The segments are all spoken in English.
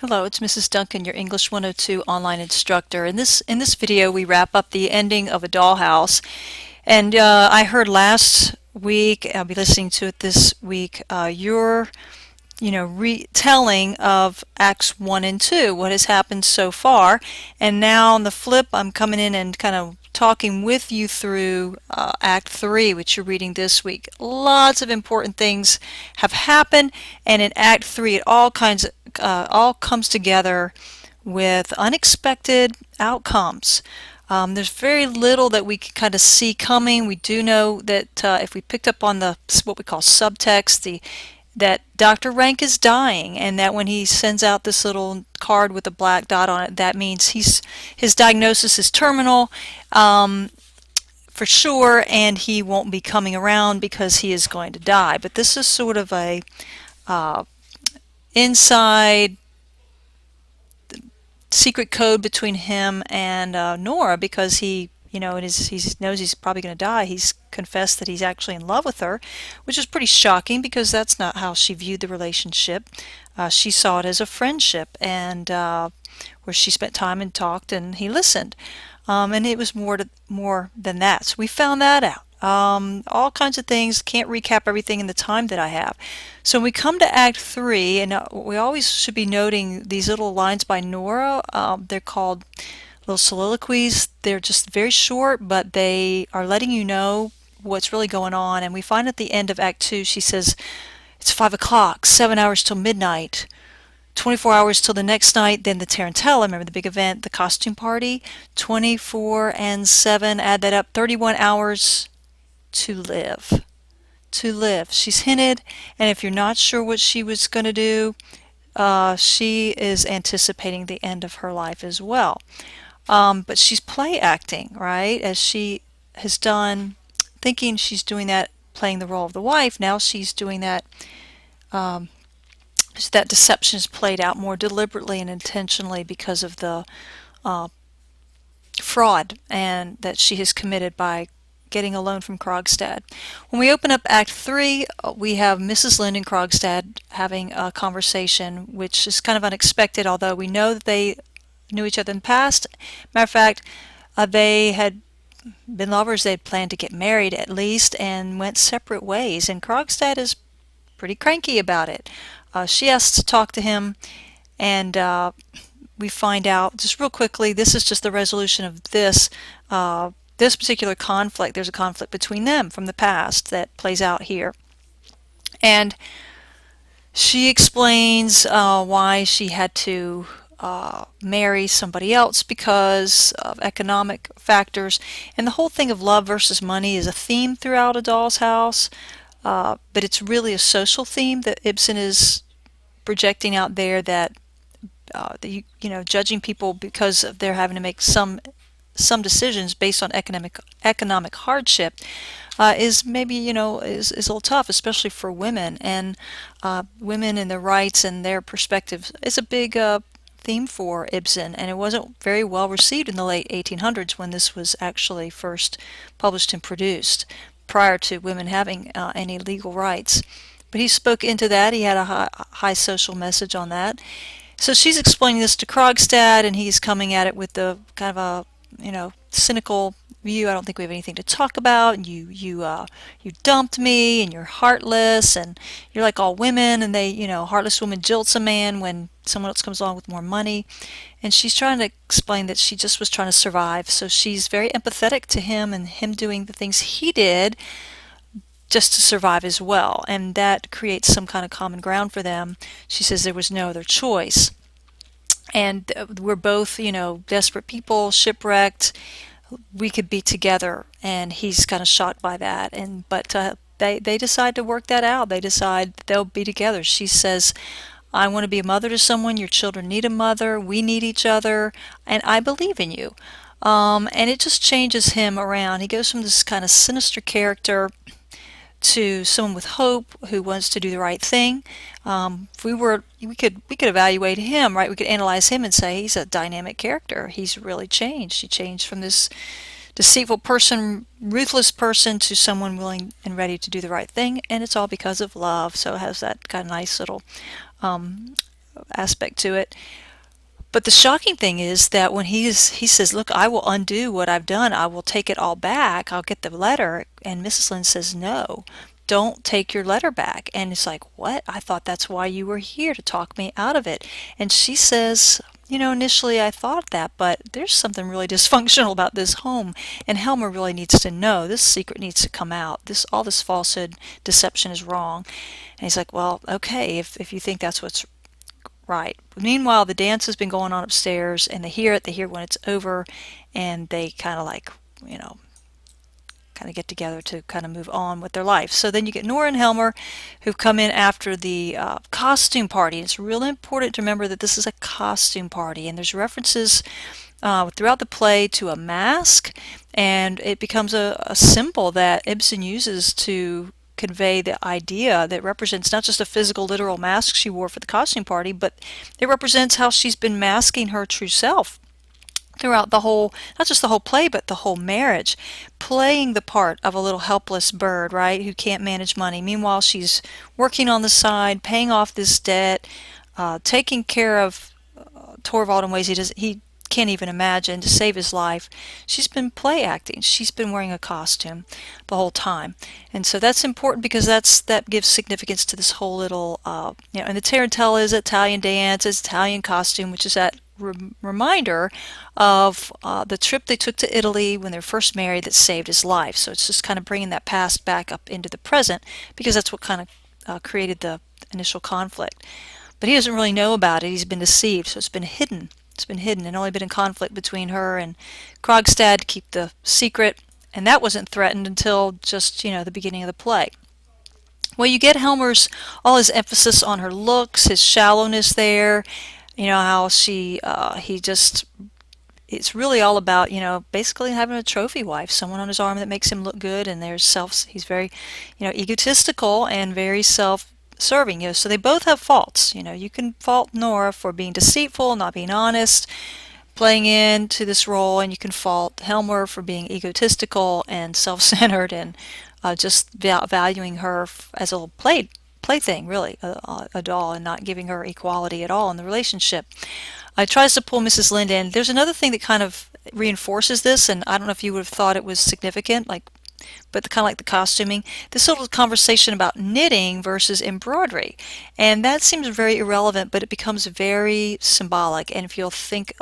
Hello, it's Mrs. Duncan, your English 102 online instructor. In this video, we wrap up the ending of A Dollhouse. And I heard last week, I'll be listening to it this week, your retelling of Acts 1 and 2, what has happened so far. And now on the flip, I'm coming in and kind of talking with you through Act 3, which you're reading this week. Lots of important things have happened, and in Act 3, it all comes together with unexpected outcomes. There's very little that we can kind of see coming. We do know that if we picked up on the what we call subtext, that Dr. Rank is dying, and that when he sends out this little card with a black dot on it, that means his diagnosis is terminal for sure, and he won't be coming around because he is going to die. But this is sort of a inside secret code between him and Nora, because he knows he's probably going to die. He's confessed that he's actually in love with her, which is pretty shocking because that's not how she viewed the relationship. She saw it as a friendship, and where she spent time and talked, and he listened. And it was more than that. So we found that out. All kinds of things. Can't recap everything in the time that I have. So when we come to Act 3, and we always should be noting these little lines by Nora. They're called little soliloquies. They're just very short, but they are letting you know what's really going on. And we find at the end of Act 2, she says, it's 5 o'clock, 7 hours till midnight, 24 hours till the next night, then the Tarantella, remember the big event, the costume party, 24 and 7, add that up, 31 hours to live. To live. She's hinted, and if you're not sure what she was going to do, she is anticipating the end of her life as well. But she's play acting, right? As she has done, thinking she's doing that, playing the role of the wife. Now she's doing that. That deception is played out more deliberately and intentionally because of the fraud and that she has committed by getting a loan from Krogstad. When we open up Act 3, we have Mrs. Lind and Krogstad having a conversation, which is kind of unexpected, although we know that they knew each other in the past. Matter of fact, they had been lovers. They had planned to get married at least, and went separate ways, and Krogstad is pretty cranky about it. She asks to talk to him, and we find out just real quickly, this is just the resolution of this particular conflict. There's a conflict between them from the past that plays out here. And she explains why she had to marry somebody else because of economic factors. And the whole thing of love versus money is a theme throughout A Doll's House, but it's really a social theme that Ibsen is projecting out there, that judging people because they're having to make some decisions based on economic hardship is maybe is a little tough, especially for women, and women and their rights and their perspectives is a big theme for Ibsen, and it wasn't very well received in the late 1800s when this was actually first published and produced, prior to women having any legal rights. But he spoke into that. He had a high social message on that. So she's explaining this to Krogstad, and he's coming at it with the kind of a cynical view. I don't think we have anything to talk about. You dumped me, and you're heartless, and you're like all women, and they, heartless woman jilts a man when someone else comes along with more money. And she's trying to explain that she just was trying to survive. So she's very empathetic to him and him doing the things he did just to survive as well. And that creates some kind of common ground for them. She says there was no other choice. And we're both, desperate people, shipwrecked. We could be together, and he's kind of shocked by that. But they decide to work that out. They decide they'll be together. She says, "I want to be a mother to someone. Your children need a mother. We need each other, and I believe in you." And it just changes him around. He goes from this kind of sinister character to someone with hope who wants to do the right thing. We could evaluate him, right? We could analyze him and say he's a dynamic character. He's really changed. He changed from this deceitful person, ruthless person, to someone willing and ready to do the right thing, and it's all because of love. So it has that kind of nice little aspect to it. But the shocking thing is that when he says, "Look, I will undo what I've done. I will take it all back. I'll get the letter." And Mrs. Lynde says, "No, don't take your letter back." And it's like, "What? I thought that's why you were here, to talk me out of it." And she says, "Initially I thought that, but there's something really dysfunctional about this home, and Helmer really needs to know. This secret needs to come out. All this falsehood, deception is wrong." And he's like, "Well, okay, if you think that's what's right." Meanwhile, the dance has been going on upstairs, and they hear when it's over, and they kind of like, you know, kind of get together to kind of move on with their life. So then you get Nora and Helmer, who've come in after the costume party. It's really important to remember that this is a costume party, and there's references throughout the play to a mask, and it becomes a symbol that Ibsen uses to convey the idea that represents not just a physical, literal mask she wore for the costume party, but it represents how she's been masking her true self throughout the whole, not just the whole play, but the whole marriage, playing the part of a little helpless bird, right, who can't manage money. Meanwhile, she's working on the side, paying off this debt, taking care of Torvald in ways he can't even imagine to save his life. She's been play acting. She's been wearing a costume the whole time, and so that's important because that gives significance to this whole little and the tarantella is Italian dance, it's Italian costume, which is that reminder of the trip they took to Italy when they were first married that saved his life. So it's just kind of bringing that past back up into the present because that's what kind of created the initial conflict. But he doesn't really know about it. He's been deceived, so it's been hidden. It's been hidden and only been in conflict between her and Krogstad to keep the secret, and that wasn't threatened until just, the beginning of the play. Well, you get Helmer's, all his emphasis on her looks, his shallowness there, how he just, it's really all about, basically having a trophy wife, someone on his arm that makes him look good, and he's very, egotistical and very self-serving, so they both have faults. You can fault Nora for being deceitful, not being honest, playing into this role, and you can fault Helmer for being egotistical and self-centered and just valuing her as a plaything, really, a doll, and not giving her equality at all in the relationship. Tries to pull Mrs. Lynde in. There's another thing that kind of reinforces this, and I don't know if you would have thought it was significant, but kind of like the costuming, this little conversation about knitting versus embroidery. And that seems very irrelevant, but it becomes very symbolic. And if you'll think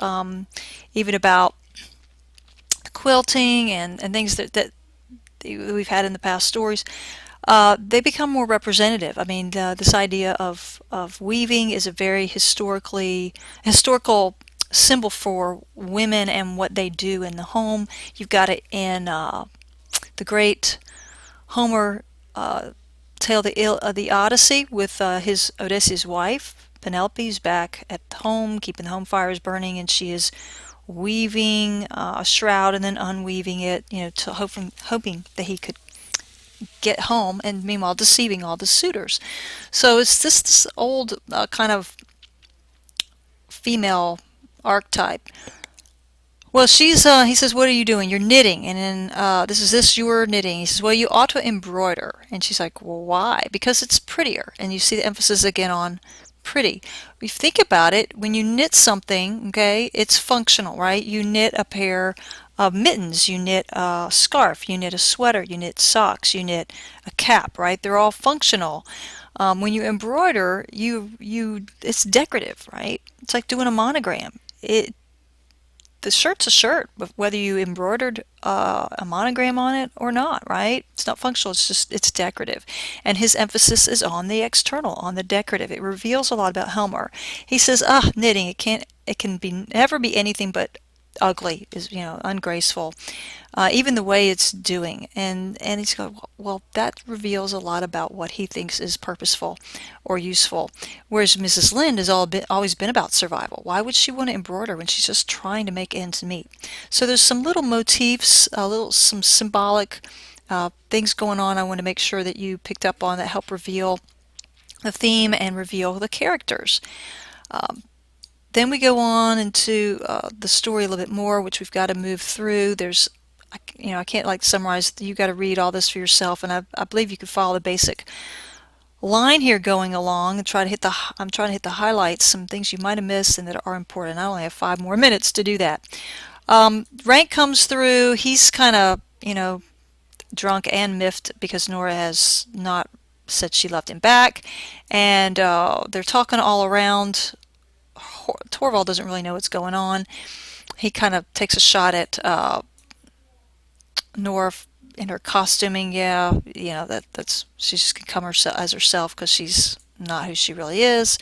even about quilting and things that we've had in the past stories, they become more representative. I mean, this idea of weaving is a very historical symbol for women and what they do in the home. You've got it in the great Homer tale, the Odyssey, with his Odysseus' wife, Penelope, who's back at home, keeping the home fires burning, and she is weaving a shroud and then unweaving it, hoping that he could get home, and meanwhile deceiving all the suitors. So it's this old kind of female archetype. Well, he says, "What are you doing?" "You're knitting." And then, you were knitting. He says, "Well, you ought to embroider." And she's like, "Well, why?" "Because it's prettier." And you see the emphasis again on pretty. If you think about it, when you knit something, okay, it's functional, right? You knit a pair of mittens, you knit a scarf, you knit a sweater, you knit socks, you knit a cap, right? They're all functional. When you embroider, it's decorative, right? It's like doing a monogram. The shirt's a shirt, whether you embroidered a monogram on it or not, right? It's not functional, it's decorative. And his emphasis is on the external, on the decorative. It reveals a lot about Helmer. He says, knitting, it can never be anything but ugly, is ungraceful, even the way it's doing. And he's going, well, that reveals a lot about what he thinks is purposeful or useful. Whereas Mrs. Lynde has always been about survival. Why would she want to embroider when she's just trying to make ends meet? So there's some little motifs, some symbolic things going on I want to make sure that you picked up on that help reveal the theme and reveal the characters. Then we go on into the story a little bit more, which we've got to move through. I can't summarize. You got to read all this for yourself, and I believe you could follow the basic line here going along and try to hit the I'm trying to hit the highlights, some things you might have missed and that are important. I only have 5 more minutes to do that. Rank comes through. He's kind of, drunk and miffed because Nora has not said she loved him back, and they're talking all around. Torvald doesn't really know what's going on. He kind of takes a shot at Nora in her costuming. Yeah, that's she's just gonna come as herself because she's not who she really is.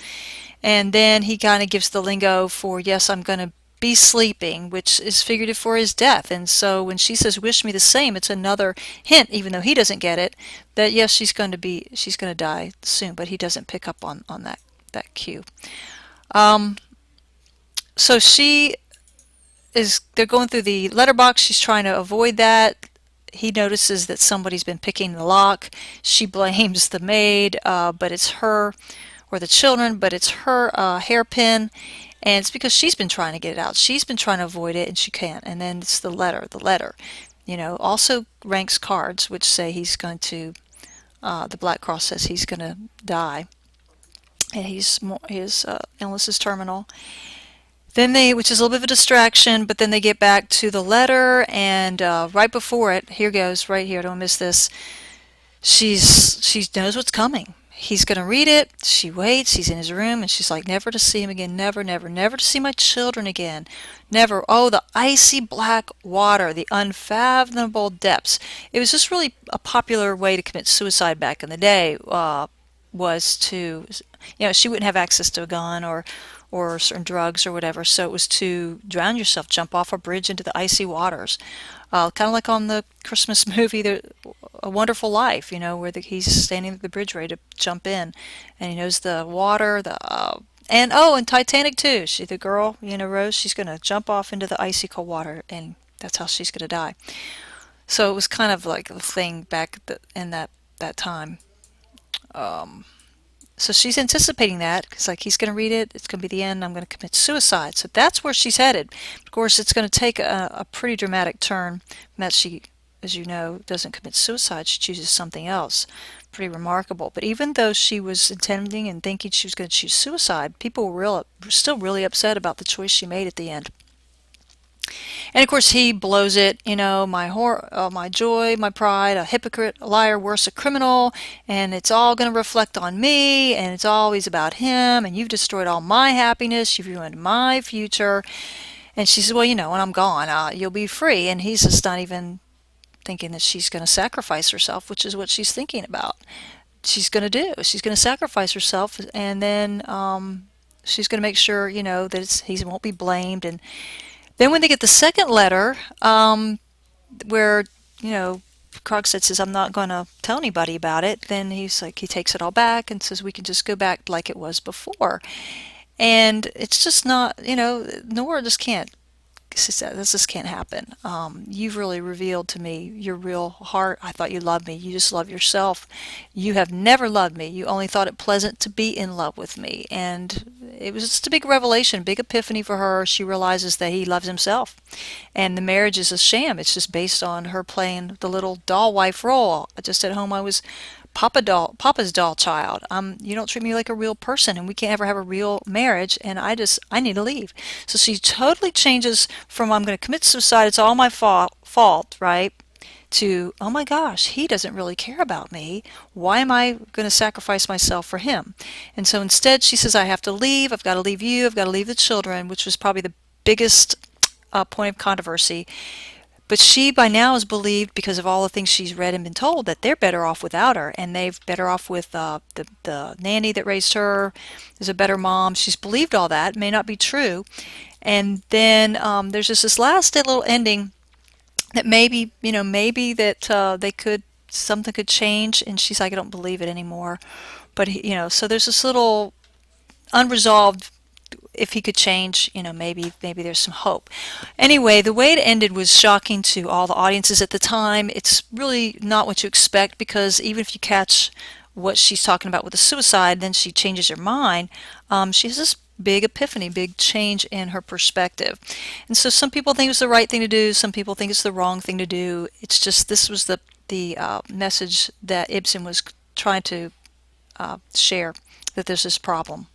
And then he kind of gives the lingo for, yes, I'm going to be sleeping, which is figurative for his death. And so when she says, wish me the same, it's another hint, even though he doesn't get it, that yes, she's going to die soon, but he doesn't pick up on that cue. Um, so they're going through the letterbox. She's trying to avoid that. He notices that somebody's been picking the lock. She blames the maid, but it's her, or the children, but it's her hairpin, and it's because she's been trying to get it out. She's been trying to avoid it, and she can't. And then it's the letter. The letter, also ranks cards, which say he's going to. The Black Cross says he's going to die, and his illness is terminal. Then which is a little bit of a distraction, but then they get back to the letter, and right before it, here goes, right here, don't miss this. She knows what's coming. He's going to read it. She waits. He's in his room, and she's like, never to see him again. Never, never, never to see my children again. Never. Oh, the icy black water, the unfathomable depths. It was just really a popular way to commit suicide back in the day, was to, she wouldn't have access to a gun or certain drugs or whatever, so it was to drown yourself, jump off a bridge into the icy waters. Kind of like on the Christmas movie, A Wonderful Life, where he's standing at the bridge ready to jump in, and he knows the water, and Titanic too. The girl, Rose, she's going to jump off into the icy cold water, and that's how she's going to die. So it was kind of like the thing back in that time. So she's anticipating that, because like he's going to read it, it's going to be the end, I'm going to commit suicide. So that's where she's headed. Of course, it's going to take a pretty dramatic turn that she, as you know, doesn't commit suicide. She chooses something else. Pretty remarkable. But even though she was intending and thinking she was going to choose suicide, people were still really upset about the choice she made at the end. And of course he blows it, my joy, my pride, a hypocrite, a liar, worse, a criminal, and it's all going to reflect on me, and it's always about him, and you've destroyed all my happiness, you've ruined my future. And she says, well, when I'm gone, you'll be free. And he's just not even thinking that she's going to sacrifice herself, which is what she's thinking about. She's going to do. She's going to sacrifice herself, and then she's going to make sure, that he won't be blamed. And then when they get the second letter, where, Krogstad says, I'm not going to tell anybody about it, then he takes it all back and says, we can just go back like it was before. And it's just not, Nora just can't. This just can't happen. You've really revealed to me your real heart. I thought you loved me. You just love yourself. You have never loved me. You only thought it pleasant to be in love with me. And it was just a big revelation, big epiphany for her. She realizes that he loves himself. And the marriage is a sham. It's just based on her playing the little doll wife role. Just at home I was Papa's doll child. You don't treat me like a real person, and we can't ever have a real marriage, and I need to leave. So she totally changes from, I'm going to commit suicide, it's all my fault, right? To, oh my gosh, he doesn't really care about me. Why am I going to sacrifice myself for him? And so instead she says, I have to leave. I've got to leave you. I've got to leave the children, which was probably the biggest point of controversy. But she by now has believed, because of all the things she's read and been told, that they're better off without her, and they're better off with the nanny that raised her is a better mom. She's believed all that. It may not be true. And then there's just this last little ending that maybe that something could change, and she's like, I don't believe it anymore. But so there's this little unresolved, if he could change, maybe there's some hope. Anyway, the way it ended was shocking to all the audiences at the time. It's really not what you expect, because even if you catch what she's talking about with the suicide, then she changes her mind. She has this big epiphany, big change in her perspective. And so some people think it's the right thing to do, some people think it's the wrong thing to do. It's just, this was the message that Ibsen was trying to share that there's this problem.